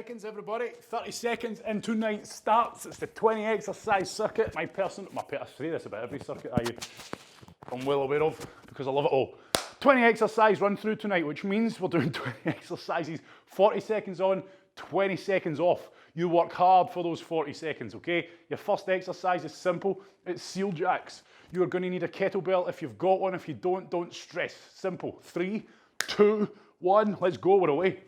seconds, everybody. 30 seconds into night starts. It's the 20 exercise circuit. I say this about every circuit I'm well aware of because I love it all. 20 exercise run through tonight, which means we're doing 20 exercises, 40 seconds on, 20 seconds off. You work hard for those 40 seconds, okay? Your first exercise is simple. It's seal jacks. You're going to need a kettlebell if you've got one. If you don't stress. Simple. 3, 2, 1. Let's go. We're away.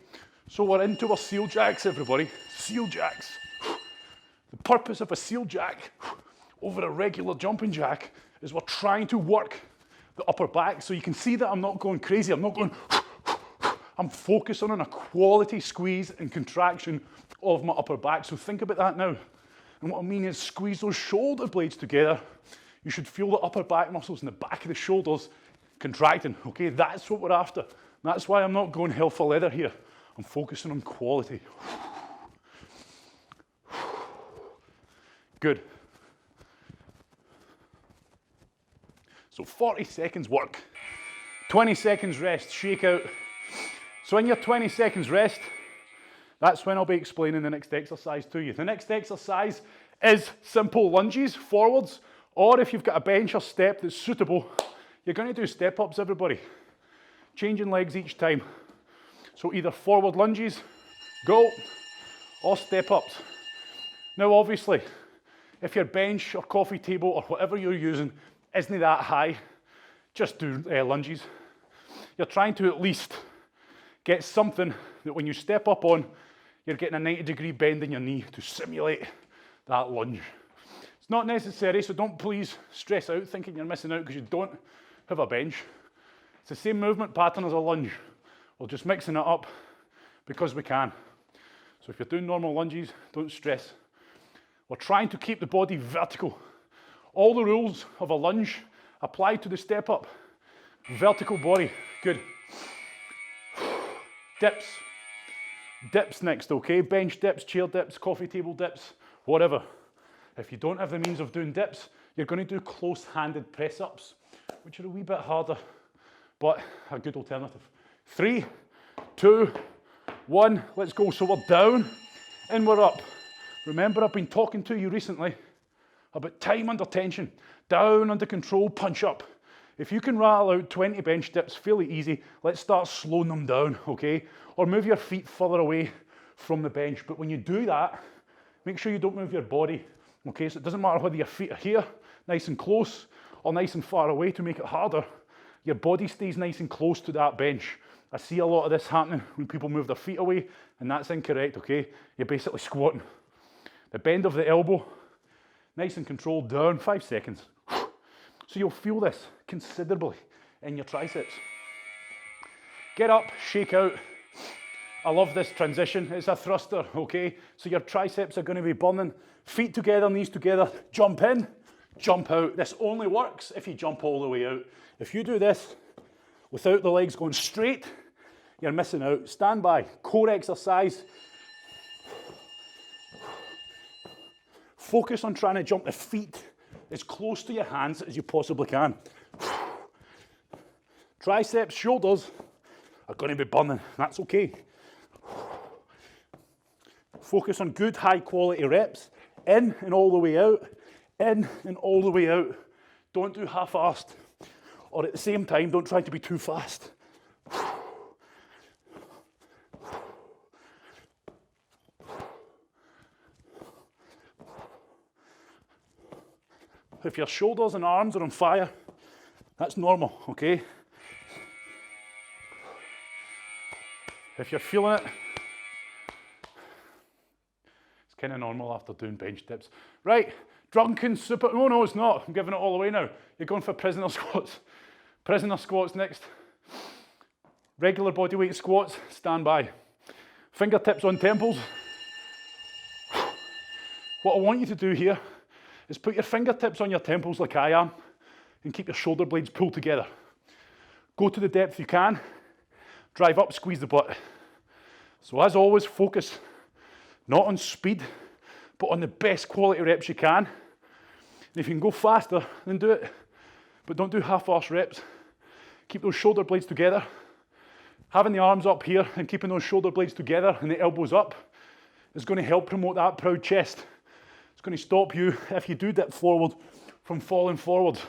So we're into our seal jacks, everybody. Seal jacks. The purpose of a seal jack over a regular jumping jack is we're trying to work the upper back. So you can see that I'm not going crazy. I'm not going... I'm focusing on a quality squeeze and contraction of my upper back. So think about that now. And what I mean is squeeze those shoulder blades together. You should feel the upper back muscles in the back of the shoulders contracting, okay? That's what we're after. That's why I'm not going hell for leather here. I'm focusing on quality. Good. So 40 seconds work, 20 seconds rest, shake out. So in your 20 seconds rest, that's when I'll be explaining the next exercise to you. The next exercise is simple lunges forwards, or if you've got a bench or step that's suitable, you're going to do step ups, everybody. Changing legs each time. So either forward lunges, go, or step ups. Now obviously, if your bench or coffee table or whatever you're using isn't that high, just do lunges. You're trying to at least get something that when you step up on, you're getting a 90-degree bend in your knee to simulate that lunge. It's not necessary, so don't please stress out thinking you're missing out because you don't have a bench. It's the same movement pattern as a lunge. We're just mixing it up because we can. So if you're doing normal lunges, don't stress. We're trying to keep the body vertical. All the rules of a lunge apply to the step up. Vertical body, good. Dips. Dips next, okay? Bench dips, chair dips, coffee table dips, whatever. If you don't have the means of doing dips, you're going to do close-handed press-ups, which are a wee bit harder, but a good alternative. 3, 2, 1, let's go. So we're down and we're up. Remember, I've been talking to you recently about time under tension, down under control, punch up. If you can rattle out 20 bench dips fairly easy, let's start slowing them down, okay? Or move your feet further away from the bench. But when you do that, make sure you don't move your body, okay? So it doesn't matter whether your feet are here, nice and close, or nice and far away to make it harder. Your body stays nice and close to that bench. I see a lot of this happening when people move their feet away, and that's incorrect, okay? You're basically squatting. The bend of the elbow, nice and controlled down, 5 seconds. So you'll feel this considerably in your triceps. Get up, shake out. I love this transition. It's a thruster, okay? So your triceps are going to be burning. Feet together, knees together. Jump in, jump out. This only works if you jump all the way out. If you do this without the legs going straight, you're missing out. Stand by. Core exercise. Focus on trying to jump the feet as close to your hands as you possibly can. Triceps, shoulders are going to be burning. That's okay. Focus on good high quality reps. In and all the way out. In and all the way out. Don't do half-assed. Or at the same time, don't try to be too fast. If your shoulders and arms are on fire, that's normal, okay? If you're feeling it, it's kind of normal after doing bench dips. Right, drunken super, no, it's not. I'm giving it all away now. You're going for prisoner squats. Prisoner squats next. Regular bodyweight squats, stand by. Fingertips on temples. What I want you to do here is put your fingertips on your temples like I am and keep your shoulder blades pulled together. Go to the depth you can, drive up, squeeze the butt. So as always, focus not on speed, but on the best quality reps you can. And if you can go faster, then do it. But don't do half-arse reps. Keep those shoulder blades together. Having the arms up here and keeping those shoulder blades together and the elbows up is going to help promote that proud chest. It's going to stop you, if you do dip forward, from falling forward.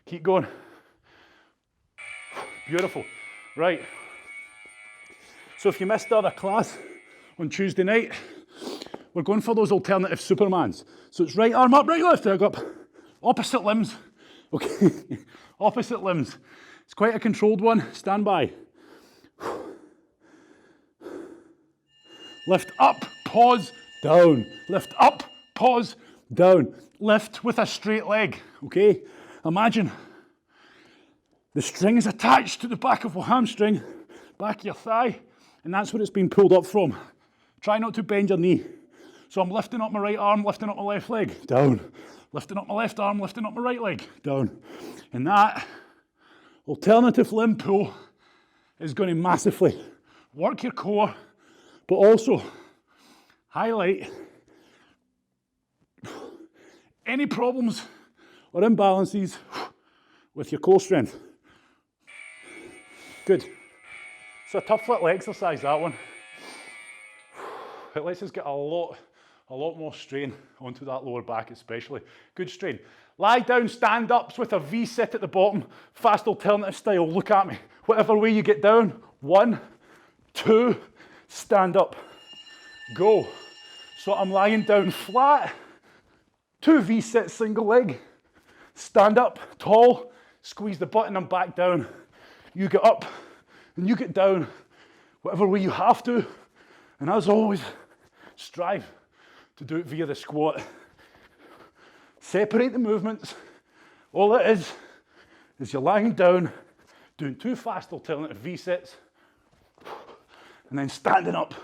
Keep going. Beautiful. Right. So if you missed the other class on Tuesday night, we're going for those alternative Supermans. So it's right arm up, right left leg up. Opposite limbs. Okay. Opposite limbs. It's quite a controlled one. Stand by. Lift up, pause, down. Lift up, pause, down. Lift with a straight leg, okay? Imagine the string is attached to the back of your hamstring, back of your thigh, and that's where it's been pulled up from. Try not to bend your knee. So I'm lifting up my right arm, lifting up my left leg, down. Lifting up my left arm, lifting up my right leg, down. And that alternative limb pull is going to massively work your core, but also highlight any problems or imbalances with your core strength. Good. It's a tough little exercise, that one. It lets us get a lot more strain onto that lower back especially. Good strain. Lie down stand-ups with a V-sit at the bottom, fast alternative style. Look at me. Whatever way you get down, 1, 2, stand up, go. So I'm lying down flat, 2 V-sits, single leg, stand up, tall, squeeze the button and back down. You get up and you get down, whatever way you have to. And as always, strive to do it via the squat. Separate the movements. All it is you're lying down, doing 2 fast alternative V-sits, and then standing up.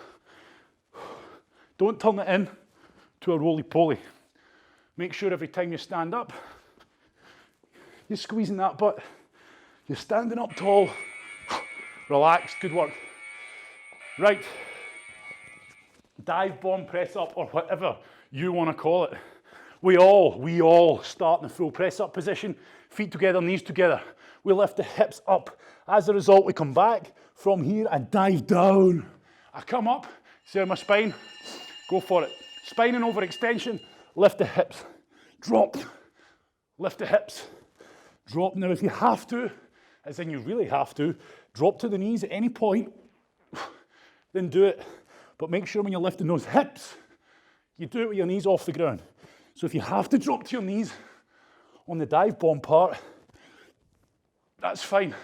Don't turn it in to a roly-poly. Make sure every time you stand up, you're squeezing that butt. You're standing up tall. Relax, good work. Right. Dive bomb press up, or whatever you want to call it. We all start in the full press up position, feet together, knees together. We lift the hips up. As a result, we come back from here and dive down. I come up, see my spine, go for it. Spine and overextension, lift the hips, drop, lift the hips, drop. Now if you have to, as in you really have to, drop to the knees at any point, then do it. But make sure when you're lifting those hips, you do it with your knees off the ground. So if you have to drop to your knees on the dive bomb part, that's fine,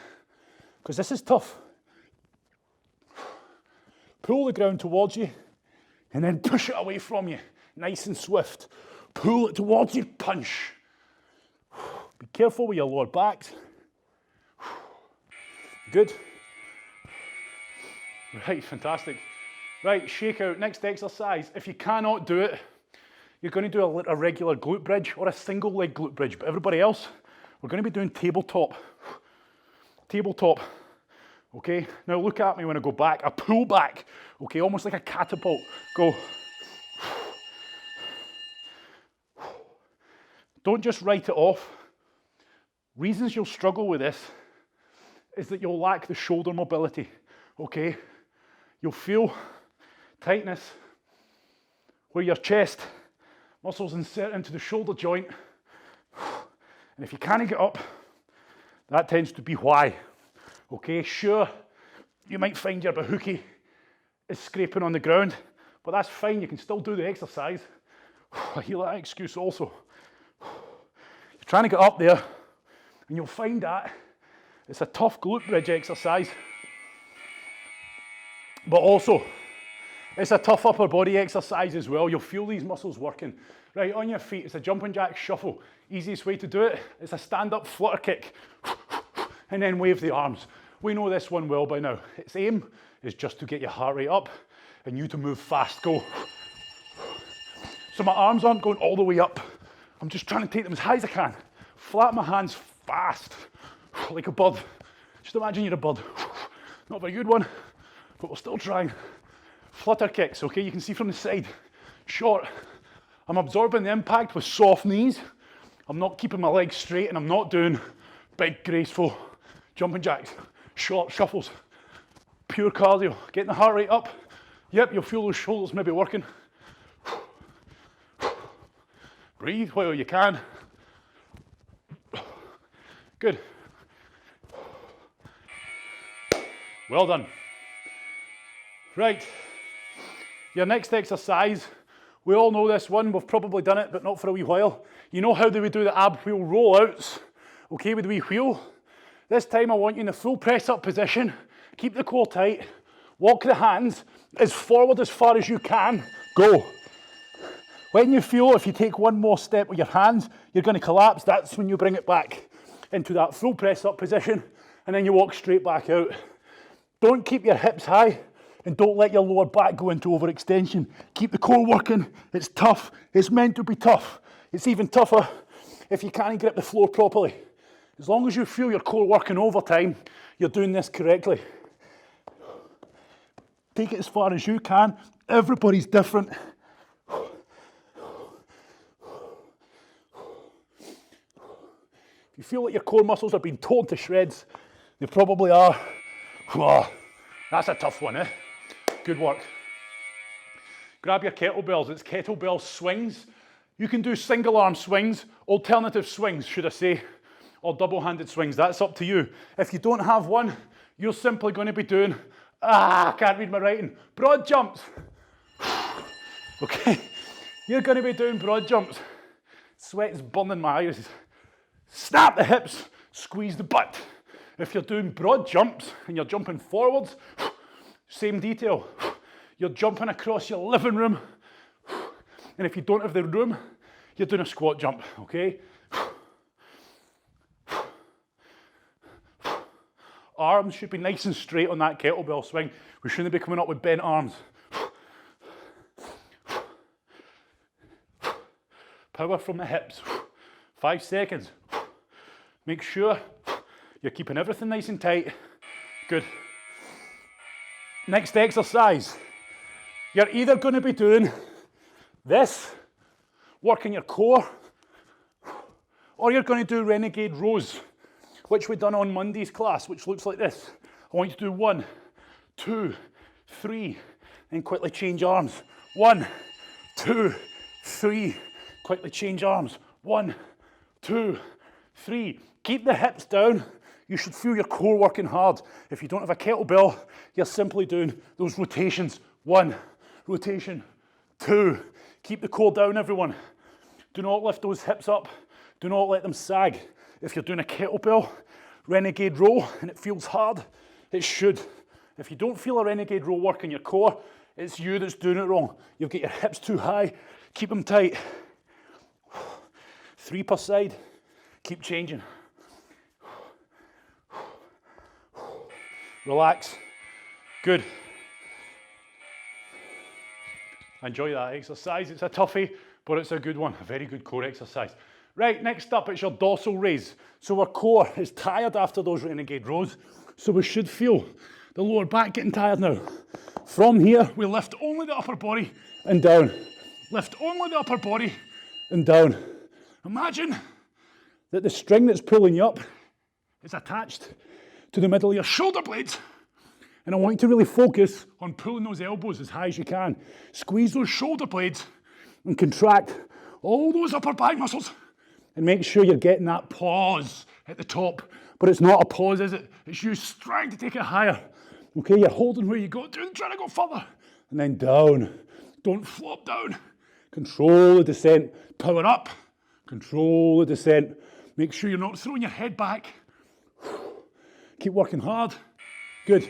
because this is tough. Pull the ground towards you, and then push it away from you, nice and swift. Pull it towards you, punch. Be careful with your lower back. Good. Right, fantastic. Right, shake out, next exercise. If you cannot do it, you're going to do a regular glute bridge or a single leg glute bridge. But everybody else, we're going to be doing tabletop. Tabletop. Okay, now look at me when I go back. I pull back, okay, almost like a catapult. Go. Don't just write it off. Reasons you'll struggle with this is that you'll lack the shoulder mobility, okay? You'll feel tightness where your chest muscles insert into the shoulder joint. And if you can't get up, that tends to be why. Okay, sure, you might find your bahookie is scraping on the ground, but that's fine, you can still do the exercise. I hear that excuse also. You're trying to get up there, and you'll find that it's a tough glute bridge exercise, but also it's a tough upper body exercise as well. You'll feel these muscles working. Right, on your feet, it's a jumping jack shuffle. Easiest way to do it is a stand-up flutter kick, and then wave the arms. We know this one well by now. Its aim is just to get your heart rate up and you to move fast. Go. So my arms aren't going all the way up. I'm just trying to take them as high as I can. Flat my hands fast, like a bird. Just imagine you're a bird. Not a very good one, but we're still trying. Flutter kicks, okay, you can see from the side. Short. I'm absorbing the impact with soft knees. I'm not keeping my legs straight, and I'm not doing big, graceful jumping jacks. Short shuffles. Pure cardio. Getting the heart rate up Yep, you'll feel those shoulders maybe working. Breathe while you can. Good. Well done. Right, your next exercise, we all know this one, we've probably done it, but not for a wee while. You know how do we do the ab wheel rollouts? Okay, with the wee wheel. This time I want you in the full press up position, keep the core tight, walk the hands as forward as far as you can, go. When you feel if you take one more step with your hands, you're going to collapse, that's when you bring it back into that full press up position, and then you walk straight back out. Don't keep your hips high, and don't let your lower back go into overextension. Keep the core working, it's tough, it's meant to be tough. It's even tougher if you can't grip the floor properly. As long as you feel your core working over time, you're doing this correctly. Take it as far as you can, everybody's different. If you feel like your core muscles are being torn to shreds, they probably are. Whoa, that's a tough one, eh? Good work. Grab your kettlebells, it's kettlebell swings. You can do single arm swings, alternative swings, should I say, or double-handed swings, that's up to you. If you don't have one, you're simply going to be doing, I can't read my writing, broad jumps. Okay, you're going to be doing broad jumps. Sweat's burning my eyes. Snap the hips, squeeze the butt. If you're doing broad jumps and you're jumping forwards, same detail. You're jumping across your living room. And if you don't have the room, you're doing a squat jump, okay? Arms should be nice and straight on that kettlebell swing. We shouldn't be coming up with bent arms. Power from the hips. 5 seconds. Make sure you're keeping everything nice and tight. Good. Next exercise. You're either going to be doing this, working your core, or you're going to do renegade rows, which we done on Monday's class, which looks like this. I want you to do 1, 2, 3, and quickly change arms. 1, 2, 3, quickly change arms. 1, 2, 3. Keep the hips down. You should feel your core working hard. If you don't have a kettlebell, you're simply doing those rotations. 1, rotation, 2. Keep the core down, everyone. Do not lift those hips up. Do not let them sag. If you're doing a kettlebell, renegade row, and it feels hard, it should. If you don't feel a renegade row work in your core, it's you that's doing it wrong. You've got your hips too high. Keep them tight. 3 per side. Keep changing. Relax. Good. Enjoy that exercise. It's a toughie, but it's a good one. A very good core exercise. Right, next up, it's your dorsal raise. So our core is tired after those renegade rows, so we should feel the lower back getting tired now. From here, we lift only the upper body and down. Lift only the upper body and down. Imagine that the string that's pulling you up is attached to the middle of your shoulder blades. And I want you to really focus on pulling those elbows as high as you can. Squeeze those shoulder blades and contract all those upper back muscles. And make sure you're getting that pause at the top. But it's not a pause, is it? It's you trying to take it higher. Okay, you're holding where you go, trying to go further. And then down. Don't flop down. Control the descent. Power up. Control the descent. Make sure you're not throwing your head back. Keep working hard. Good.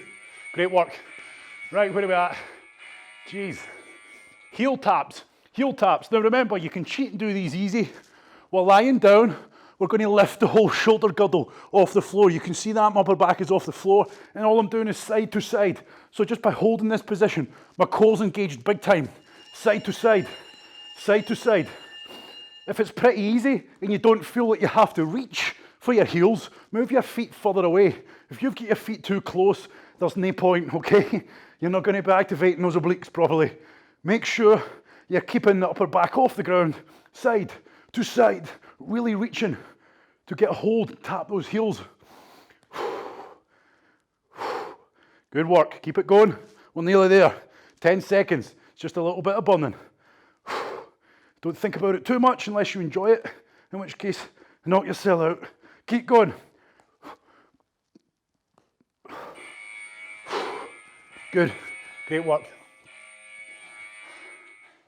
Great work. Right, where are we at? Jeez. Heel taps. Heel taps. Now remember, you can cheat and do these easy. While lying down, we're going to lift the whole shoulder girdle off the floor. You can see that my upper back is off the floor, and all I'm doing is side to side. So just by holding this position, my core's engaged big time. Side to side. Side to side. If it's pretty easy and you don't feel like you have to reach for your heels, move your feet further away. If you've got your feet too close, there's no point, okay? You're not going to be activating those obliques properly. Make sure you're keeping the upper back off the ground, side to side, really reaching to get a hold, tap those heels. Good work, keep it going. We're nearly there. 10 seconds, it's just a little bit of burning. Don't think about it too much unless you enjoy it, in which case, knock yourself out. Keep going. Good, great work.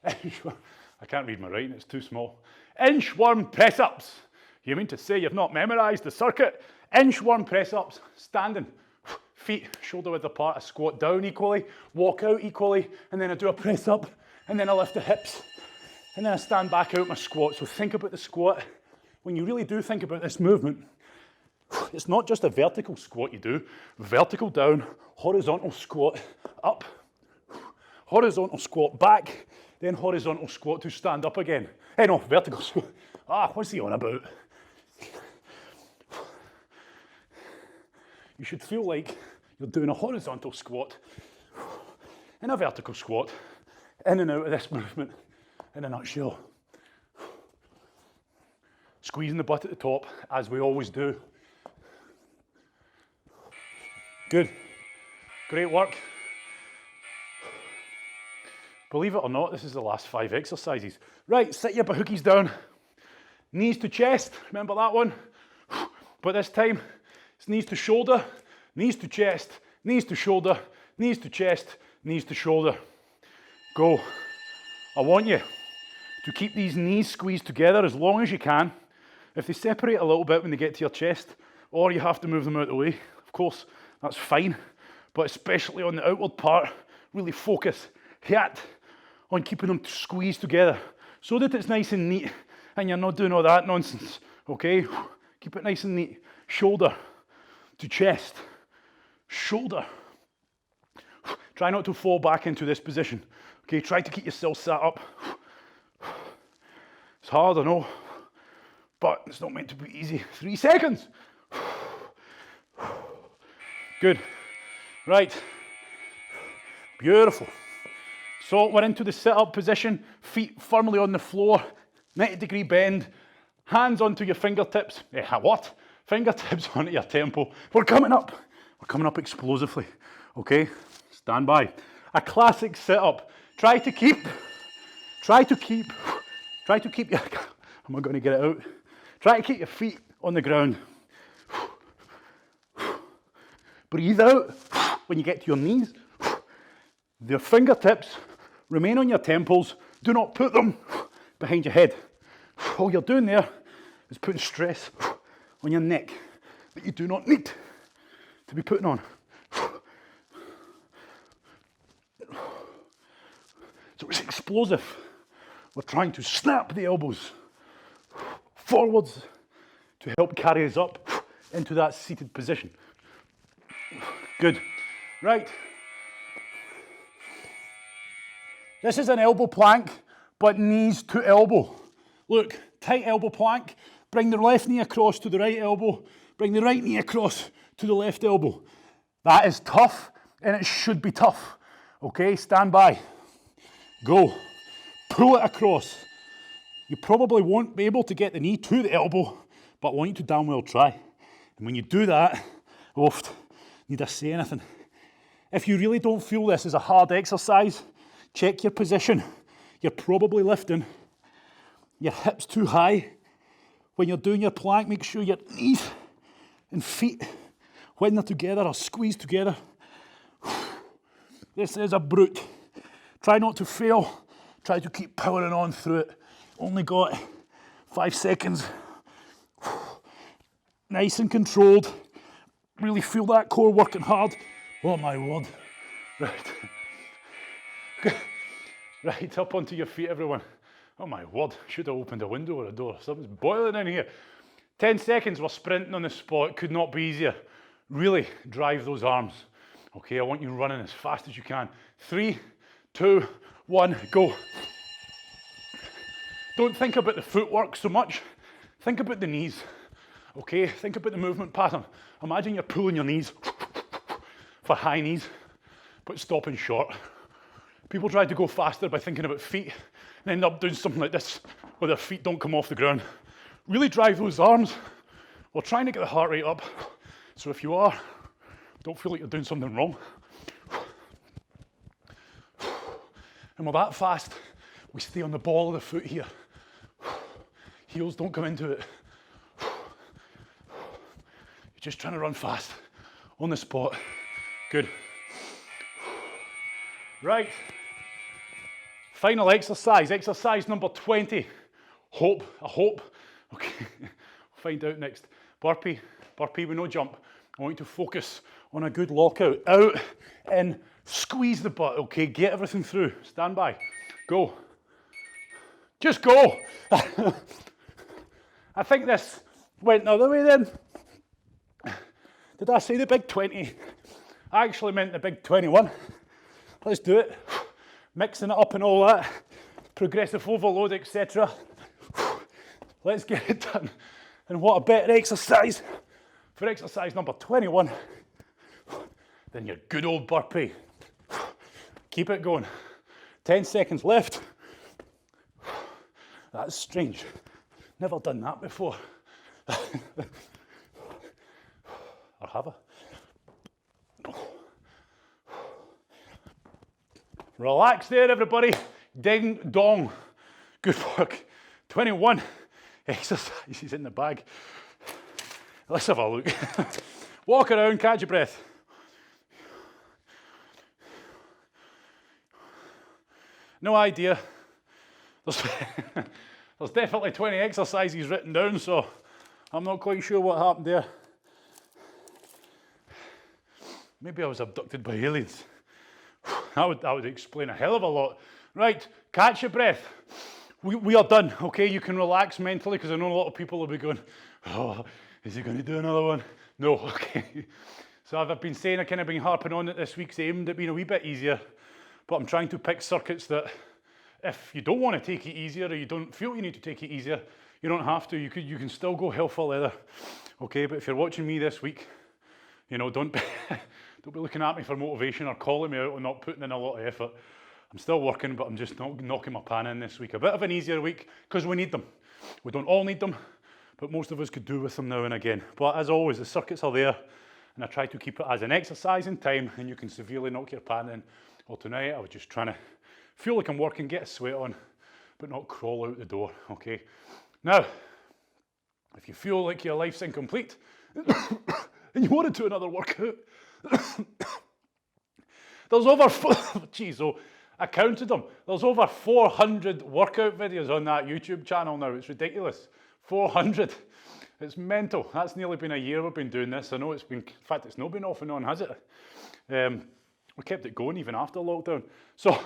I can't read my writing, it's too small. Inchworm press-ups. You mean to say you've not memorised the circuit? Inchworm press-ups, standing, feet shoulder width apart, I squat down equally, walk out equally, and then I do a press-up, and then I lift the hips, and then I stand back out my squat. So think about the squat. When you really do think about this movement, it's not just a vertical squat you do, vertical down, horizontal squat up, horizontal squat back, then horizontal squat to stand up again. Hey, no, vertical squat. What's he on about? You should feel like you're doing a horizontal squat and a vertical squat, in and out of this movement, in a nutshell. Squeezing the butt at the top, as we always do. Good, great work. Believe it or not, this is the last 5 exercises. Right, sit your bahookies down. Knees to chest, remember that one? But this time, it's knees to shoulder, knees to chest, knees to shoulder, knees to chest, knees to shoulder. Go. I want you to keep these knees squeezed together as long as you can. If they separate a little bit when they get to your chest, or you have to move them out of the way, of course, that's fine. But especially on the outward part, really focus, hit on keeping them squeezed together so that it's nice and neat and you're not doing all that nonsense, okay? Keep it nice and neat. Shoulder to chest, shoulder. Try not to fall back into this position, okay? Try to keep yourself sat up. It's hard, I know, but it's not meant to be easy. 3 seconds. Good. Right. Beautiful. So we're into the sit-up position, feet firmly on the floor, 90-degree bend, hands onto your fingertips. What? Fingertips onto your temple. We're coming up. We're coming up explosively. Okay? Stand by. A classic sit-up. Try to keep your, am I going to get it out? Try to keep your feet on the ground. Breathe out when you get to your knees. Your fingertips remain on your temples. Do not put them behind your head. All you're doing there is putting stress on your neck that you do not need to be putting on. So it's explosive. We're trying to snap the elbows forwards to help carry us up into that seated position. Good. Right. This is an elbow plank, but knees to elbow. Look, tight elbow plank. Bring the left knee across to the right elbow. Bring the right knee across to the left elbow. That is tough, and it should be tough. Okay, stand by. Go. Pull it across. You probably won't be able to get the knee to the elbow, but I want you to damn well try. And when you do that, need I say anything? If you really don't feel this is a hard exercise, check your position. You're probably lifting your hips too high. When you're doing your plank, make sure your knees and feet, when they're together, are squeezed together. This is a brute. Try not to fail. Try to keep powering on through it. Only got 5 seconds. Nice and controlled. Really feel that core working hard. Oh my word. Right. Right, up onto your feet, everyone. Oh my word, should have opened a window or a door. Something's boiling in here. 10 seconds, we're sprinting on the spot. Could not be easier. Really drive those arms. Okay, I want you running as fast as you can. 3, 2, 1, go. Don't think about the footwork so much. Think about the knees. Okay, think about the movement pattern. Imagine you're pulling your knees for high knees, but stopping short. People try to go faster by thinking about feet and end up doing something like this where their feet don't come off the ground. Really drive those arms. We're trying to get the heart rate up. So if you are, don't feel like you're doing something wrong. And we're that fast, we stay on the ball of the foot here. Heels don't come into it. You're just trying to run fast, on the spot. Good. Right. Final exercise, exercise number 20. I hope. Okay, find out next. Burpee with no jump. I want you to focus on a good lockout. Out, in, squeeze the butt, okay? Get everything through. Stand by. Go. Just go. I think this went the other way then. Did I say the big 20? I actually meant the big 21. Let's do it. Mixing it up and all that. Progressive overload, etc. Let's get it done. And what a better exercise for exercise number 21 than your good old burpee. Keep it going. 10 seconds left. That's strange. Never done that before. Or have I? Relax there, everybody. Ding dong. Good work. 21 exercises in the bag. Let's have a look. Walk around, catch your breath. No idea. There's definitely 20 exercises written down, so I'm not quite sure what happened there. Maybe I was abducted by aliens. That would explain a hell of a lot. Right, catch your breath. We are done, okay? You can relax mentally, because I know a lot of people will be going, oh, is he going to do another one? No, okay. So I've been saying, I've kind of been harping on that this week's aimed at being a wee bit easier, but I'm trying to pick circuits that if you don't want to take it easier, or you don't feel you need to take it easier, you don't have to. You can still go hell for leather, okay? But if you're watching me this week, you know, don't be looking at me for motivation or calling me out on not putting in a lot of effort. I'm still working, but I'm just not knocking my pan in this week. A bit of an easier week, because we need them. We don't all need them, but most of us could do with them now and again. But as always, the circuits are there, and I try to keep it as an exercise in time, and you can severely knock your pan in. Well, tonight I was just trying to feel like I'm working, get a sweat on, but not crawl out the door, okay? Now, if you feel like your life's incomplete, and you want to do another workout, there's over, I counted them. There's over 400 workout videos on that YouTube channel now. It's ridiculous. 400. It's mental. That's nearly been a year we've been doing this. I know it's been, in fact, it's not been off and on, has it? We kept it going even after lockdown. So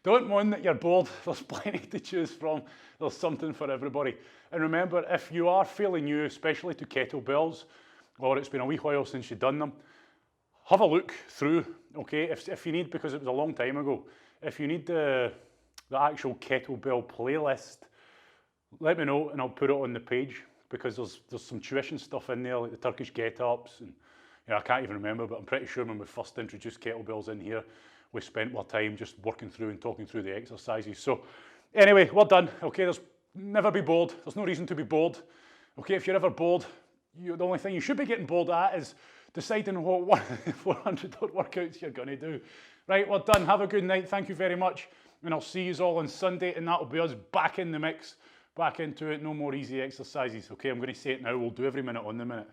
don't moan that you're bored. There's plenty to choose from. There's something for everybody. And remember, if you are fairly new, especially to kettlebells, or it's been a wee while since you've done them, have a look through, okay? If you need, because it was a long time ago, if you need the actual kettlebell playlist, let me know and I'll put it on the page, because there's some tuition stuff in there, like the Turkish get-ups, and I can't even remember, but I'm pretty sure when we first introduced kettlebells in here, we spent more time just working through and talking through the exercises. So anyway, we're done, okay? There's never be bored. There's no reason to be bored, okay? If you're ever bored, the only thing you should be getting bored at is deciding what 400 workouts you're going to do. Right, we're done. Have a good night. Thank you very much. And I'll see you all on Sunday, and that'll be us back in the mix, back into it. No more easy exercises. Okay, I'm going to say it now. We'll do every minute on the minute.